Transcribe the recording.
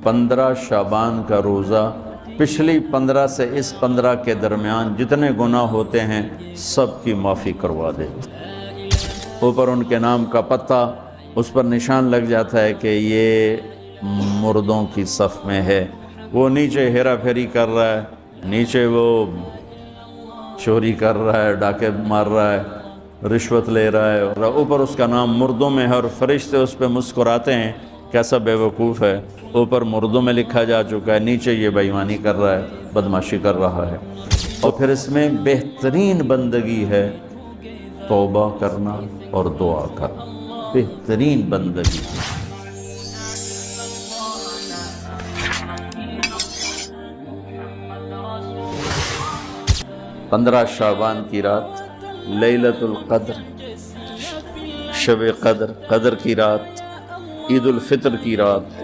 15 شعبان کا روزہ پچھلی 15 سے اس 15 کے درمیان جتنے گناہ ہوتے ہیں سب کی معافی کروا دے۔ اوپر ان کے نام کا پتہ، اس پر نشان لگ جاتا ہے کہ یہ مردوں کی صف میں ہے۔ وہ نیچے ہیرا پھیری کر رہا ہے، نیچے وہ چوری کر رہا ہے، ڈاکے مار رہا ہے، رشوت لے رہا ہے، اور اوپر اس کا نام مردوں میں ہے، اور فرشتے اس پہ مسکراتے ہیں، کیسا بے وقوف ہے۔ اوپر مردوں میں لکھا جا چکا ہے، نیچے یہ بے ایمانی کر رہا ہے، بدمعاشی کر رہا ہے۔ اور پھر اس میں بہترین بندگی ہے توبہ کرنا اور دعا کرنا، بہترین بندگی۔ 15 شعبان کی رات لیلۃ القدر، شب قدر، قدر کی رات، عید الفطر کی رات،